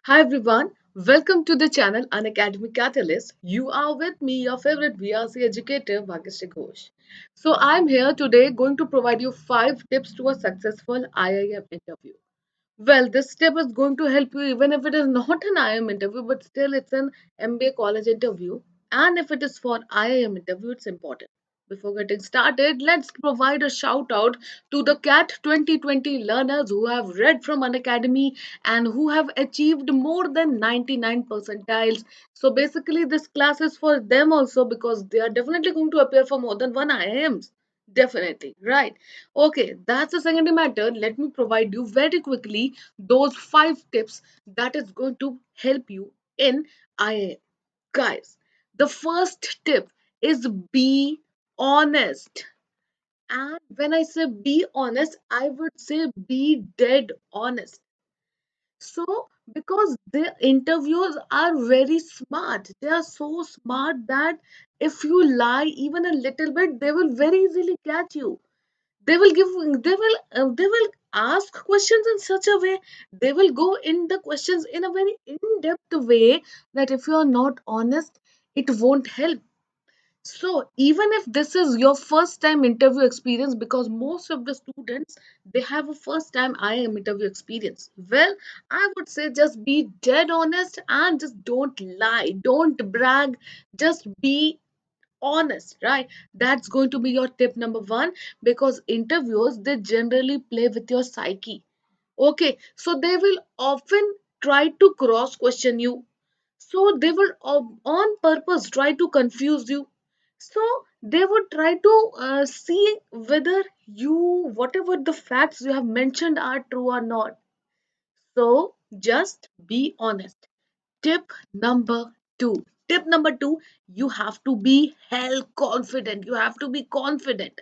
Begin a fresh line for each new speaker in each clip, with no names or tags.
Hi everyone, welcome to the channel Unacademy Catalyst. You are with me, your favorite VRC educator, Bhagyashree Ghosh. So I'm here today going to provide you 5 tips to a successful IIM interview. Well, this tip is going to help you even if it is not an IIM interview, but still it's an MBA college interview. And if it is for IIM interview, it's important. Before getting started, let's provide a shout out to the CAT 2020 learners who have read from an academy and who have achieved more than 99 percentiles. So basically, this class is for them also because they are definitely going to appear for more than one IIMs. Definitely, right. Okay, that's the secondary matter. Let me provide you very quickly those 5 tips that is going to help you in IIM. Guys, the first tip is be honest. And when I say be honest, I would say be dead honest. So, because the interviewers are very smart, they are so smart that if you lie even a little bit, they will very easily catch you. They will ask questions in such a way, they will go in the questions in a very in-depth way that if you are not honest, it won't help. So even if this is your first time interview experience, because most of the students they have a first time IIM interview experience, well, I would say just be dead honest and just don't lie, don't brag, just be honest, right? That's going to be your tip number one, because interviewers they generally play with your psyche. Okay, so they will often try to cross question you, so they will on purpose try to confuse you, so they would try to see whether you whatever the facts you have mentioned are true or not. So just be honest. Tip number two. Tip number two, you have to be hell confident. You have to be confident.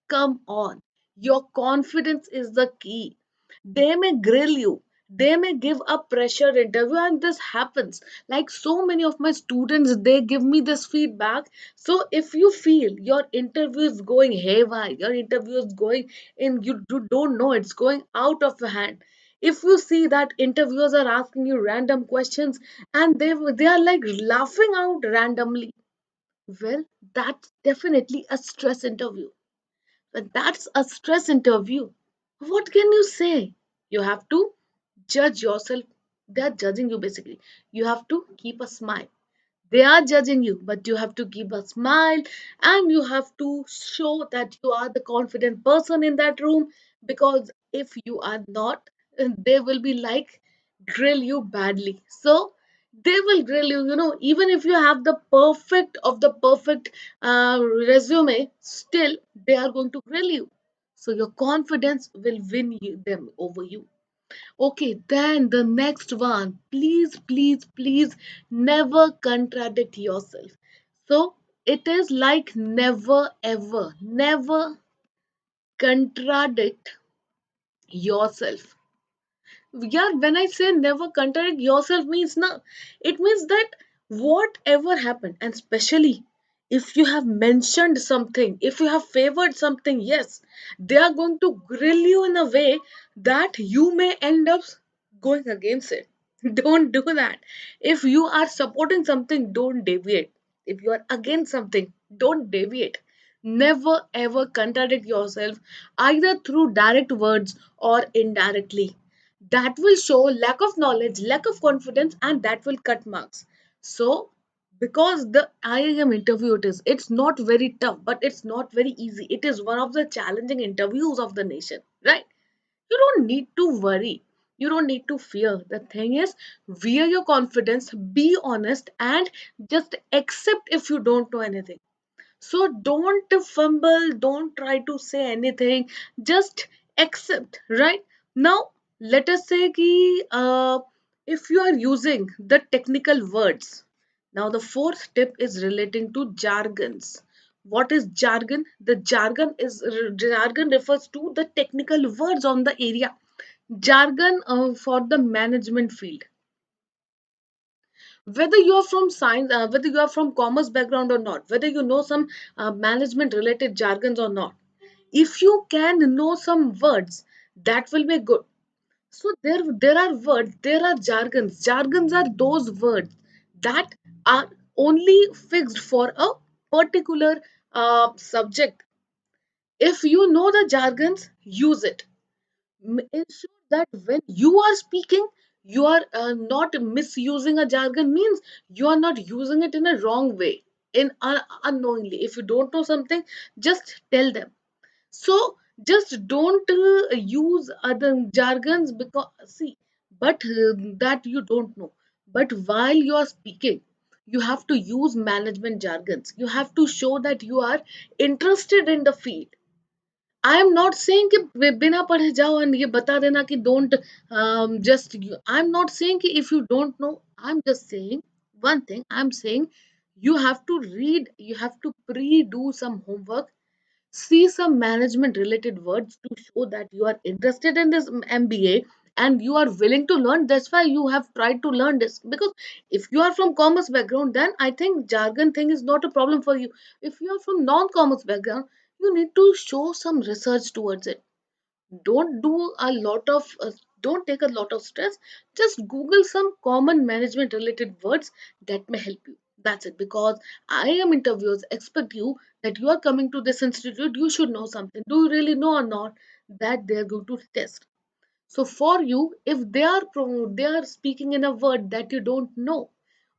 Come on. Your confidence is the key. They may grill you. They may give a pressure interview, and this happens. Like so many of my students, they give me this feedback. So if you feel your interview is going haywire, your interview is going in, you don't know it's going out of your hand. If you see that interviewers are asking you random questions and they are like laughing out randomly, well, that's definitely a stress interview. But that's a stress interview. What can you say? You have to judge yourself. They are judging you basically. You have to keep a smile. They are judging you, but you have to keep a smile and you have to show that you are the confident person in that room, because if you are not, they will be like grill you badly. So they will grill you, even if you have the perfect of the perfect resume, still they are going to grill you. So your confidence will win them over you. Okay, then the next one. Please, please, please never contradict yourself. So it is like never ever, never contradict yourself. Yeah, when I say never contradict yourself means no, it means that whatever happened, and especially if you have mentioned something, if you have favored something, yes, they are going to grill you in a way that you may end up going against it. Don't do that. If you are supporting something, don't deviate. If you are against something, don't deviate. Never ever contradict yourself either through direct words or indirectly. That will show lack of knowledge, lack of confidence, and that will cut marks. So because the IIM interview, it's not very tough, but it's not very easy. It is one of the challenging interviews of the nation, right? You don't need to worry, you don't need to fear. The thing is, wear your confidence, be honest, and just accept if you don't know anything. So don't fumble, don't try to say anything, just accept, right? Now, let us say ki, if you are using the technical words. Now, the fourth tip is relating to jargons. What is jargon? The jargon refers to the technical words on the area. Jargon for the management field, whether you are from science, whether you are from commerce background or not, whether you know some management related jargons or not, if you can know some words, that will be good. So there are words, there are jargons. Jargons are those words that are only fixed for a particular subject. If you know the jargons, use it. Ensure that when you are speaking, you are not misusing a jargon, means you are not using it in a wrong way, in unknowingly. If you don't know something, just tell them. So just don't use other jargons, because see, but that you don't know. But while you are speaking, you have to use management jargons. You have to show that you are interested in the field. I am not saying कि बिना पढ़े जाओ and ये बता देना कि don't just I am not saying कि if you don't know, I am just saying one thing. I'm saying you have to read, you have to pre do some homework, see some management related words to show that you are interested in this MBA and you are willing to learn. That's why you have tried to learn this. Because if you are from commerce background, then I think jargon thing is not a problem for you. If you are from non-commerce background, you need to show some research towards it. Don't do a lot of don't take a lot of stress. Just Google some common management related words that may help you. That's it. Because I am interviewers expect you that you are coming to this institute, you should know something. Do you really know or not? That they are going to test. So for you, if they are speaking in a word that you don't know,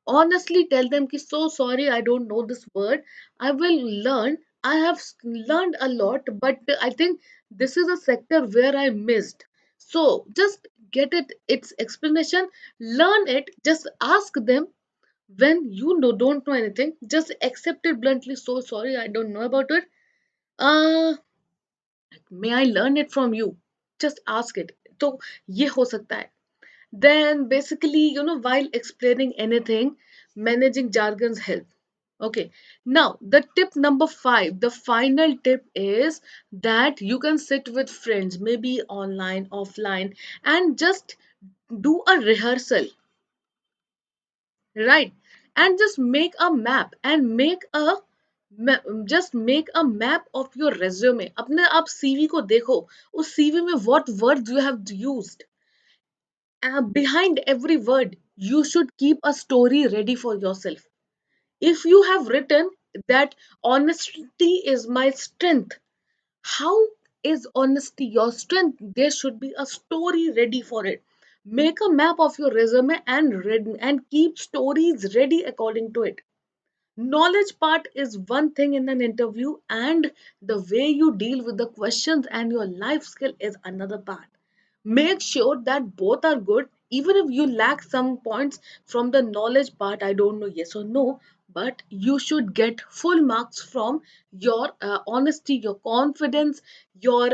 honestly tell them ki, so sorry, I don't know this word. I will learn. I have learned a lot, but I think this is a sector where I missed. So just get its explanation, learn it. Just ask them when you know, don't know anything. Just accept it bluntly. So sorry, I don't know about it. Uh, may I learn it from you? Just ask it. तो ये हो सकता है. Then basically, while explaining anything, managing jargons help. Okay. Now, the tip number 5, the final tip is that you can sit with friends, maybe online, offline, and just do a rehearsal, right? And just make a map and just make a map of your resume. अपने आप CV को देखो, उस CV में what words you have used. Behind every word, you should keep a story ready for yourself. If you have written that honesty is my strength, how is honesty your strength? There should be a story ready for it. Make a map of your resume and read and keep stories ready according to it. Knowledge part is one thing in an interview, and the way you deal with the questions and your life skill is another part. Make sure that both are good, even if you lack some points from the knowledge part. I don't know, yes or no, but you should get full marks from your honesty, your confidence, your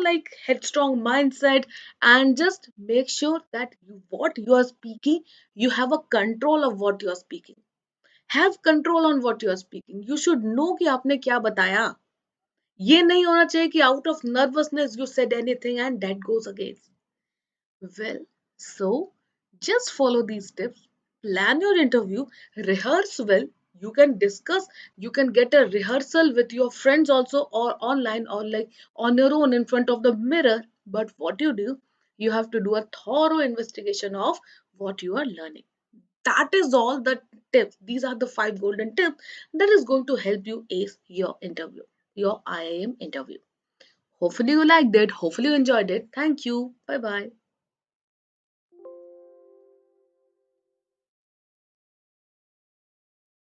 like headstrong mindset. And just make sure that what you are speaking, you have a control of what you are speaking. Have control on what you are speaking. You should know कि आपने क्या बताया. ये नहीं होना चाहिए कि out of nervousness you said anything and that goes against. Well, so just follow these tips. Plan your interview, rehearse well. You can discuss, you can get a rehearsal with your friends also, or online, or like on your own in front of the mirror. But what you do, you have to do a thorough investigation of what you are learning. That is all the tips. These are the 5 golden tips that is going to help you ace your interview, your IIM interview. Hopefully you liked it. Hopefully you enjoyed it. Thank you. Bye bye.